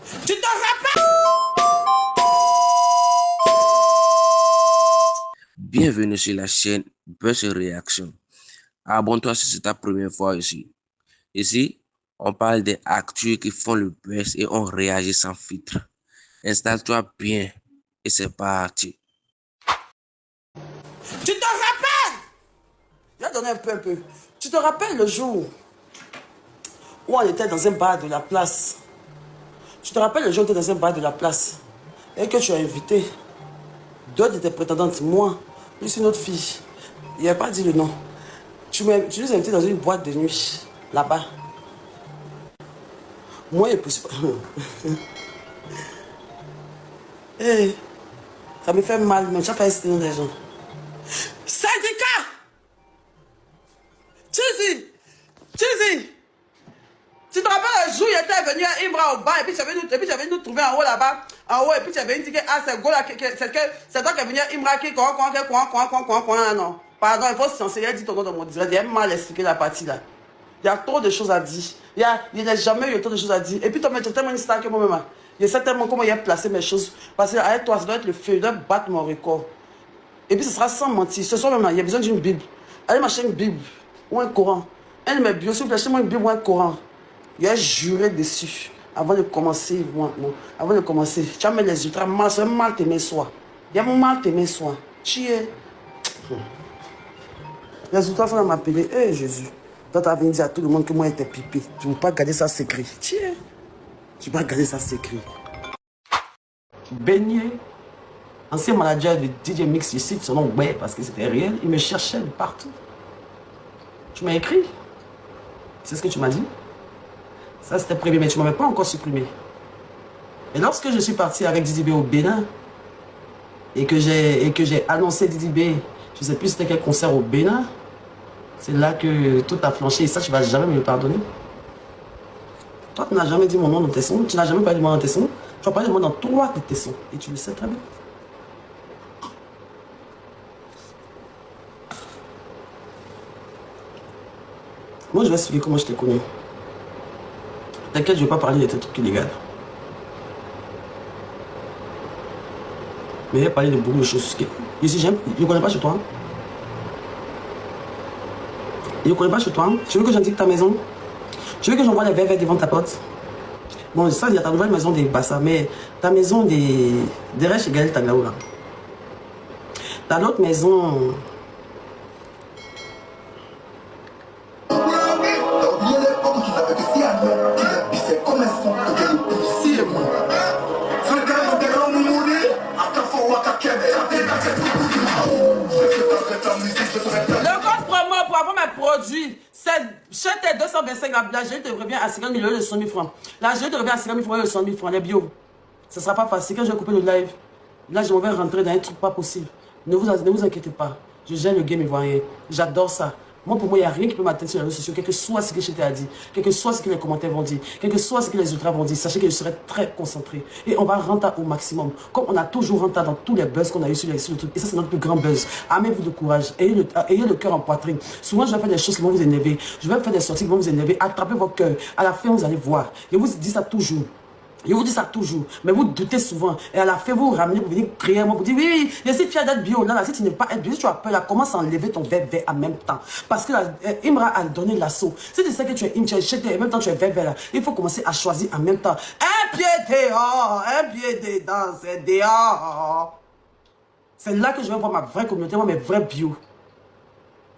Tu te rappelles? Bienvenue sur la chaîne Buzz Réaction. Abonne-toi si c'est ta première fois ici. Ici, on parle des actus qui font le buzz et on réagit sans filtre. Installe-toi bien et c'est parti. Tu te rappelles? Je vais donner un peu. Tu te rappelles le jour où on était dans un bar de la place? Tu te rappelles le jour où on était dans un bar de la place et que tu as invité deux de tes prétendantes, moi, plus une autre fille. Il n'a pas dit le nom. Tu nous as invités dans une boîte de nuit, là-bas. Moi, et puis... Hey, ça me fait mal, mais tu as fait inciter des gens. Syndicat! Tizi! Tu te rappelles le jour où il était venu à Imbra au bar et puis j'avais nous trouver en haut là-bas, en haut, et puis tu avais dit que ah, c'est go là, c'est toi qui es venu à Imbra qui quoi, non. Pardon, il faut se censurer, dit ton nom dans mon direct, il a mal expliqué la partie là. Il y a trop de choses à dire. Il n'y a jamais eu trop de choses à dire. Et puis toi, tu es tellement une star que moi-même, je sais tellement comment il a placé mes choses. Parce qu'avec toi, ça doit être le feu, je dois battre mon record. Et puis ce sera sans mentir. Ce soir même, il y a besoin d'une Bible. Allez m'acheter une Bible ou un Coran. Elle me dit, s'il vous plaît, achetez-moi une Bible ou un Coran. Il a juré dessus avant de commencer. Avant de commencer. Tu as mis les ultras mal, c'est mal t'aimer soi. Il y a mal t'aimer soi. Tu es. Les ultras vont m'appeler. Hé Jésus. Toi, tu as venu dire à tout le monde que moi, j'étais pipé. Tu ne veux pas garder ça secret. Tu es. Tu ne veux pas garder ça secret. Beignet, ancien manager de DJ Mix, je cite son nom, ouais, parce que c'était réel. Il me cherchait de partout. Tu m'as écrit. C'est ce que tu m'as dit. Ça, c'était prévu, mais tu ne m'avais pas encore supprimé. Et lorsque je suis parti avec Didi B au Bénin, et que j'ai annoncé Didi B, je ne sais plus c'était quel concert au Bénin, c'est là que tout a flanché. Et ça, tu ne vas jamais me le pardonner. Toi, tu n'as jamais dit mon nom dans tes sons. Tu n'as jamais parlé de moi dans tes sons. Tu as parlé de moi dans 3 de tes sons. Et tu le sais très bien. Moi, je vais expliquer comment je t'ai connu. T'inquiète, je ne vais pas parler de tes trucs illégaux. Mais je vais parler de beaucoup de choses. Ici, je ne connais pas chez toi. Je ne connais pas chez toi. Tu veux que j'indique ta maison? Tu veux que j'envoie les verres devant ta porte? Bon, ça, il y a ta nouvelle maison des Bassa, mais ta maison des Rech et Gaël Taglaou, là. T'as l'autre maison... Le code promo pour avoir mes produits, c'est chez tes 225, la GE te revient à 50 000 € de 100 000 francs. La GE te revient à 50 000 francs de 100 000 francs, les bio. Ce ne sera pas facile. Quand je vais couper le live, là, je vais rentrer dans un truc pas possible. Ne vous inquiétez pas. Je gère le game ivoirien. J'adore ça. Moi, pour moi, il n'y a rien qui peut m'atteindre sur les réseaux sociaux, quel que soit ce que je t'ai dit, quel que soit ce que les commentaires vont dire, quel que soit ce que les ultras vont dire. Sachez que je serai très concentré. Et on va rentrer au maximum. Comme on a toujours rentré dans tous les buzz qu'on a eu sur le truc. Et ça, c'est notre plus grand buzz. Armez-vous de courage. Ayez le cœur en poitrine. Souvent, je vais faire des choses qui vont vous énerver. Je vais faire des sorties qui vont vous énerver. Attrapez votre cœur. À la fin, vous allez voir. Je vous dis ça toujours. Je vous dis ça toujours, mais vous doutez souvent. Et à la fin, vous ramenez pour venir crier moi, pour dire oui, je suis fier d'être bio. Là, si tu n'es pas être bio, si tu as peur, là, commence à enlever ton vert en même temps. Parce que là, Imra a donné l'assaut. Si tu sais que tu es jeté et en même temps tu es vert là, il faut commencer à choisir en même temps. Un pied dehors, un pied dedans, c'est dehors. C'est là que je vais voir ma vraie communauté, moi, mes vrais bio.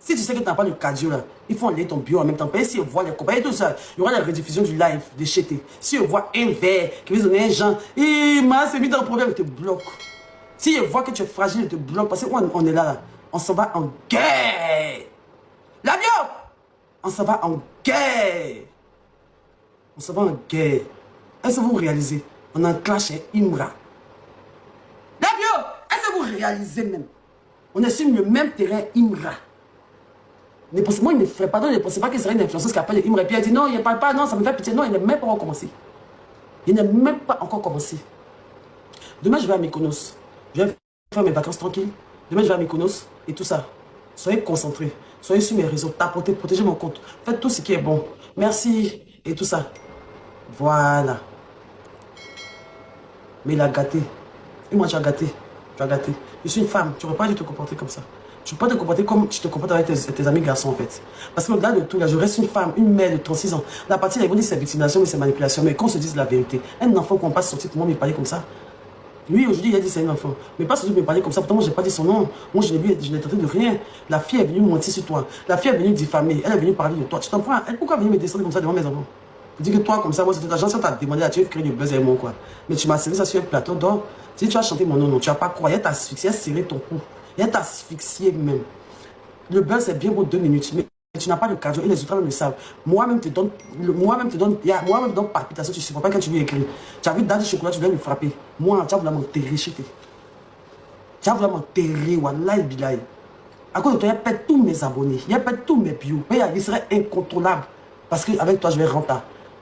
Si tu sais que tu n'as pas le cardio là, il faut enlever ton bio en même temps. Si on voit les copains et tout ça, il y aura la rediffusion du live de Chété. Si on voit un verre qui veut donner un genre, il m'a mis dans le problème, il te bloque. Si il voit que tu es fragile, il te bloque. Parce qu'on est là, on s'en va en guerre. La bio, on s'en va en guerre. On s'en va en guerre. Est-ce que vous réalisez? On a un clash avec Imra. La bio, est-ce que vous réalisez même? On est sur le même terrain Imra. Moi, il ne ferait pas, ne pensez pas qu'il serait une influenceuse qui appelle Imra. Et puis elle dit non, il ne parle pas, non, ça me fait pitié. Non, il n'est même pas encore commencé. Il n'est même pas encore commencé. Demain, je vais à Mykonos. Je vais faire mes vacances tranquilles. Demain, je vais à Mykonos et tout ça. Soyez concentrés. Soyez sur mes réseaux. Tapotez, protégez mon compte. Faites tout ce qui est bon. Merci et tout ça. Voilà. Mais il a gâté. Et moi, tu as gâté. Tu as gâté. Je suis une femme. Tu n'aurais pas dû te comporter comme ça. Tu peux pas te comporter comme tu te comportes avec tes amis garçons, en fait. Parce que au-delà de tout, là, je reste une femme, une mère de 36 ans. La partie, là, ils vont dire c'est victimisation, mais c'est manipulation. Mais qu'on se dise la vérité. Un enfant qu'on passe sortir pour moi, me parler comme ça. Lui, aujourd'hui, il a dit c'est un enfant. Mais pas sortir me parler comme ça. Pourtant, moi, je n'ai pas dit son nom. Moi, je n'ai tenté de rien. La fille est venue mentir sur toi. La fille est venue diffamer. Elle est venue parler de toi. Tu comprends? Elle, pourquoi venir me descendre comme ça devant mes enfants? Dis que toi, comme ça, moi, c'est l'agence qui t'a demandé à tu créer du buzz avec moi, quoi. Mais tu m'as servi ça sur un plateau d'or. Si tu as chanté mon nom, non, tu n'as pas croyé. Elle t'a asphyxié, elle a serré ton cou. Elle t'a asphyxié même. Le buzz, c'est bien beau 2 minutes. Mais tu n'as pas de cardio et les autres le savent. Moi-même te donne, moi-même donne palpitation, tu ne supportes pas quand tu lui écris. Tu as vu dans du chocolat, tu dois me frapper. Moi, tu as voulu m'enterrer chez toi. Tu as voulu m'enterrer, wallahi bilahi. À cause de toi, il pète tous mes abonnés, il pète tous mes bios. Mais il serait incontrôlable. Parce qu'avec toi, je vais rentrer.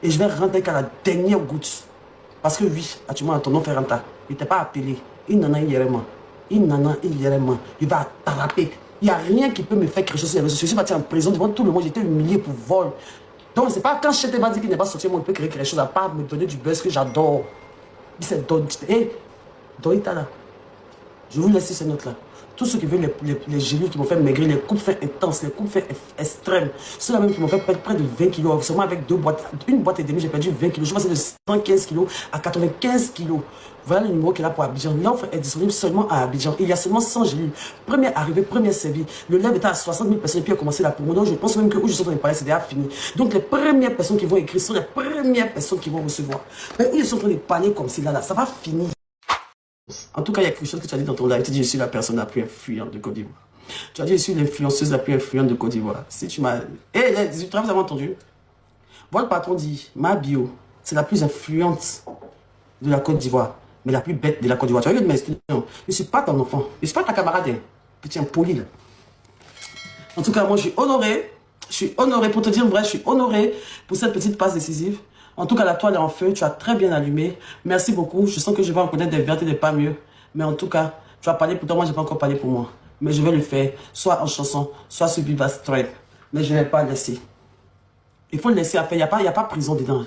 Et je vais rentrer qu'à la dernière goutte. Parce que oui, actuellement, ton nom fait rentrer. Il n'était pas appelé. Il n'en a hiérément. Il n'en a hiérément. Il va t'attraper. Il n'y a rien qui peut me faire quelque chose sur les réseaux sociaux. Je suis parti en prison devant tout le monde. J'étais humilié pour vol. Donc, c'est pas quand je t'ai dit qu'il n'est pas sorti, moi, il peut créer quelque chose à part me donner du buzz que j'adore. Il s'est donné. Hé, Doïta là. Je vous laisse ces notes-là. Tous ceux qui veulent les gélules qui m'ont fait maigrir, les coupes faits intenses, les coupes faits extrêmes, ceux-là même qui m'ont fait perdre près de 20 kilos, seulement avec 2 boîtes, une boîte et demie, j'ai perdu 20 kilos. Je suis passé de 115 kilos à 95 kilos. Voilà le numéro qu'il a pour Abidjan. L'offre est disponible seulement à Abidjan. Il y a seulement 100 gélules. Première arrivée, première servie. Le live était à 60 000 personnes et puis a commencé la promo. Donc je pense même que où je suis en train de parler, c'est déjà fini. Donc les premières personnes qui vont écrire sont les premières personnes qui vont recevoir. Mais où ils sont en train de parler comme si là, ça va finir. En tout cas, il y a quelque chose que tu as dit dans ton live. Tu dis, je suis la personne la plus influente de Côte d'Ivoire. Tu as dit, je suis l'influenceuse la plus influente de Côte d'Ivoire. Si tu m'as... Eh, les 18 ans, vous avez entendu? Votre patron dit, ma bio, c'est la plus influente de la Côte d'Ivoire, mais la plus bête de la Côte d'Ivoire. Tu vas m'expliquer. Je ne suis pas ton enfant. Je ne suis pas ta camarade. Petit impoli, là. En tout cas, moi, je suis honoré. Je suis honoré, pour te dire vrai, je suis honoré pour cette petite passe décisive. En tout cas, la toile est en feu. Tu as très bien allumé. Merci beaucoup. Je sens que je vais en connaître des vertes et des pas mieux. Mais en tout cas, tu as parlé pour toi. Moi, je n'ai pas encore parlé pour moi. Mais je vais le faire. Soit en chanson, soit sur Viva Straight. Mais je ne vais pas laisser. Il faut le laisser à faire. Il n'y a pas prison dedans.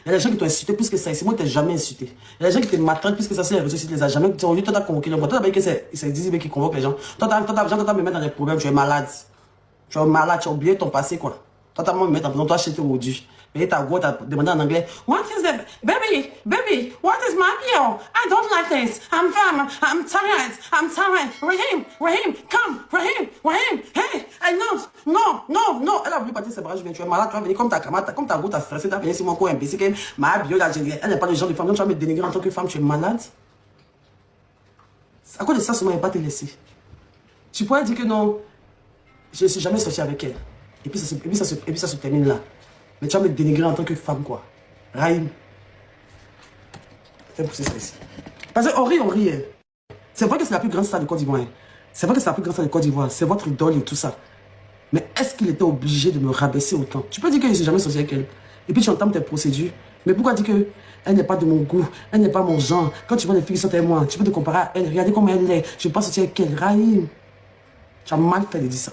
Il y a des gens qui t'ont insulté plus que ça. C'est moi qui t'ai jamais insulté. Il y a des gens qui te maltraitent plus que ça. C'est les réseaux sociaux. Tu les as jamais. Au lieu de t'as convoqué. Toi, t'as dit que c'est Dizzy qui convoque les gens. Toi, t'as me mettre dans des problèmes. Tu es malade. Tu es malade. Tu as oublié ton passé, quoi. Toi, t'as me mettre en prison. Toi, j'étais aujourd'hui. Et t'as demandé en anglais. What is it? Baby, what is my bio? I don't like this. I'm fam. I'm tired. Raheem, come. Raheem. Hey, I know. No. Elle a voulu partir ses bras. Je viens, tu es malade. Tu vas venir comme ta camarade, comme ta go, t'as stressé. T'as venu sur mon coin imbécile. Ma bio, là, elle n'est pas le genre de femme. Donc, tu vas me dénigrer en tant que femme. Tu es malade. À cause de ça, seulement, elle ne va pas te laisser. Tu pourrais dire que non, je ne suis jamais sorti avec elle. Et puis ça se termine là. Mais tu vas me dénigrer en tant que femme, quoi. Raïm. Fais pousser ça ici. Parce qu'on rit. C'est vrai que c'est la plus grande star de Côte d'Ivoire. C'est vrai que c'est la plus grande star de Côte d'Ivoire. C'est votre idole et tout ça. Mais est-ce qu'il était obligé de me rabaisser autant? Tu peux dire que je ne suis jamais sorti avec elle. Et puis tu entames tes procédures. Mais pourquoi dire qu'elle n'est pas de mon goût? Elle n'est pas mon genre. Quand tu vois les filles qui sont avec moi, tu peux te comparer à elle. Regardez comment elle est. Je ne vais pas sortir avec elle. Raïm. Tu as mal fait de dire ça.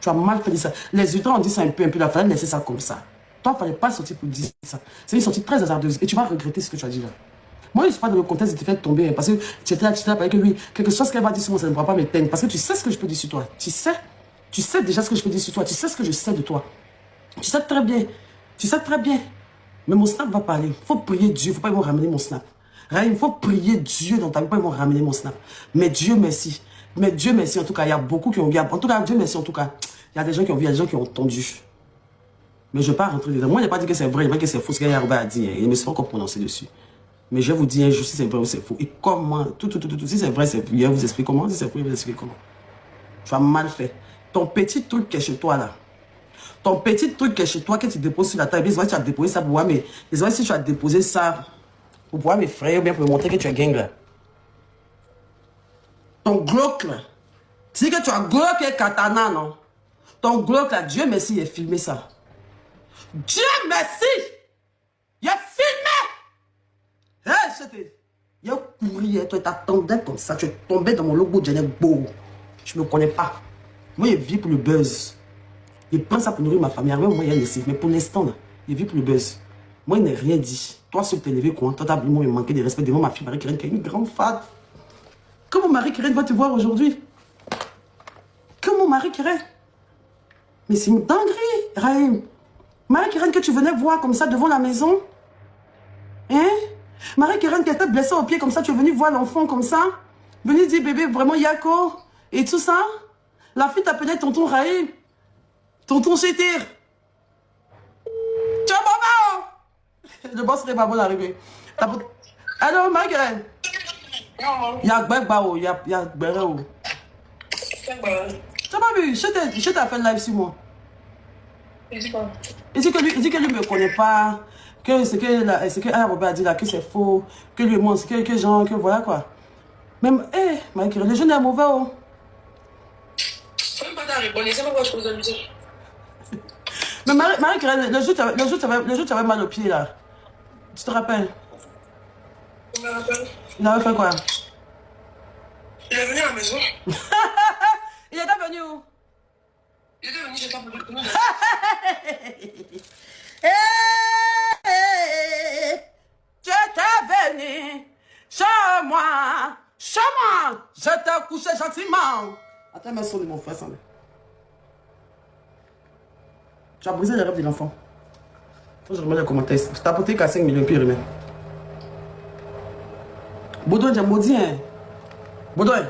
Tu as mal fait de dire ça. Les ultras ont dit ça un peu. Il fallait laisser ça comme ça. Toi, il ne fallait pas sortir pour dire ça. C'est une sortie très hasardeuse. Et tu vas regretter ce que tu as dit là. Moi, je ne suis pas dans le contexte de te faire tomber. Parce que tu étais là, avec que lui, quelque chose qu'elle va dire sur moi, ça ne pourra pas m'éteindre. Parce que tu sais ce que je peux dire sur toi. Tu sais déjà ce que je peux dire sur toi. Tu sais ce que je sais de toi. Tu sais très bien. Mais mon snap va parler. Il faut prier Dieu. Il ne faut pas ils vont ramener mon snap. Il faut prier Dieu dans ta vie. Ils vont ramener mon snap. Mais Dieu merci. En tout cas, il y a beaucoup qui ont vu. En tout cas, Dieu merci. En tout cas, il y a des gens qui ont vu, il y a des gens qui ont entendu. Mais je ne vais pas rentrer dedans. Moi, je n'ai pas dit que c'est vrai. Je n'ai pas dit que c'est faux. Ce qu'il y a à dire. Il ne me suis pas encore prononcé dessus. Mais je vais vous dire un jour si c'est vrai ou c'est faux. Et comment, si c'est vrai, c'est... je vais vous expliquer comment. Si c'est faux, je vais vous expliquer comment. Tu as mal fait. Ton petit truc qui est chez toi là. Ton petit truc qui est chez toi que tu déposes sur la table. Mais tu as déposé ça pour moi. Mais si tu as déposé ça pour pouvoir m'effrayer ou bien pour me montrer que tu es gang là. Ton Glock là. Tu dis que tu as Glock et katana, non? Ton Glock là, Dieu merci, il a filmé ça. Dieu merci! Il a filmé! Hé, c'était... Il a couru, toi, t'attendais comme ça. Tu es tombé dans mon logo de Janet Beau. Je ne me connais pas. Moi, il vit pour le buzz. Il prend ça pour nourrir ma famille. Moi, il a laissé. Mais pour l'instant, il vit pour le buzz. Moi, il n'a rien dit. Toi, ce que tu es levé, quoi. Toi, t'as me manqué de respect devant ma fille Marie-Kérène, qui est une grande femme. Comment Marie-Kérène va te voir aujourd'hui? Comment Marie-Kérène? Mais c'est une dinguerie, Raïm. Marie-Kérène que tu venais voir comme ça devant la maison? Hein? Marie-Kérène qui était blessée au pied comme ça, tu es venu voir l'enfant comme ça? Venu dire bébé, vraiment Yako? Et tout ça? La fille t'appelait tonton Raïm. Tonton Chétir. Tu vois, maman? Le boss serait pas bon d'arriver. Alors, Marie-Kérène? Il y a Gbegba, il y a Gbegba. Tu n'as pas vu? Je t'ai fait live sur moi. Il dit quoi? Il dit que lui ne me connaît pas, que ce que Aya Robert a dit là, que c'est faux, que lui montre, que genre, que voilà quoi. Même, hé, Marie-Kérène, le jeune est mauvais, oh. Faut même pas t'arrêter, c'est pas quoi je peux lui dire. Mais Marie-Kérène, le jour tu avais mal au pied là. Tu te rappelles? Je me rappelle. Il avait fait quoi? Il est venu à la maison. Il était venu où? Il était venu, j'ai pas voulu. Tu étais venu chez moi. Chez moi. Je t'ai couché gentiment. Attends, mais son de mon frère, ça. Tu as brisé les rêves de l'enfant. Faut que je remets les commentaires. Je t'ai apporté qu'à 5 millions, puis remets. Baudouin, j'ai maudit, hein. Baudouin.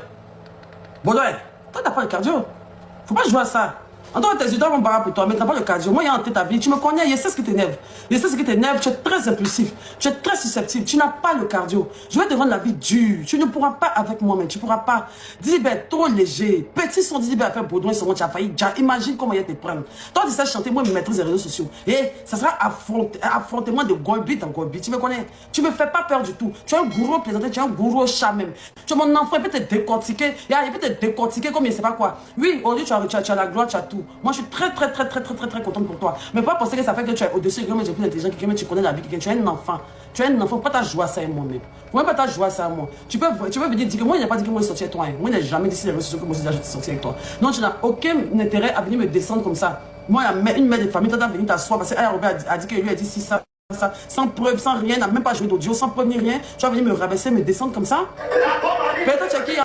Toi, t'as pas le cardio. Faut pas jouer à ça. En tant que tes étudiants vont barrer pour toi, mais t'as pas le cardio. Moi, il y a en tête ta vie. Tu me connais, je sais ce qui t'énerve. Je sais ce qui t'énerve. Tu es très impulsif. Tu es très susceptible. Tu n'as pas le cardio. Je vais te rendre la vie dure. Tu ne pourras pas avec moi-même. Tu ne pourras pas. Dizibé, trop léger. Petit son Dizibé a fait Baudouin, tu as failli. Imagine comment il va te prendre. Toi, tu sais chanter, moi, je me maîtrise les réseaux sociaux. Et ça sera affrontement de Golbi dans Golbi. Tu me connais. Tu me fais pas peur du tout. Tu es un gourou plaisanté. Tu es un gourou chat même. Tu es mon enfant. Il peut te décortiquer. Il peut te décortiquer comme je ne sais pas quoi. Oui, aujourd'hui, tu as la gloire, tu as tout. Moi, je suis très contente pour toi. Mais pas penser que ça fait que tu es au-dessus de quelqu'un, mais tu es plus intelligent que quelqu'un, mais tu connais la vie de quelqu'un. Tu es un enfant. Tu es un enfant. Pourquoi tu as joué à ça à moi-même? Pourquoi pas tu as joué à ça à moi? Tu peux venir dire que moi, il n'y a pas dit que moi, je sorti avec toi. Hein. Moi, il n'a jamais dit si les réseaux sociaux que moi, je suis sorti avec toi. Non, tu n'as aucun intérêt à venir me descendre comme ça. Moi, une mère de famille, tu as venir t'asseoir parce qu'Aya Robert a dit que lui a dit si ça. Sans preuve, sans rien, n'a même pas joué d'audio, sans preuve ni rien. Tu vas venir me rabaisser, me descendre comme ça? Peut-être tu es qui?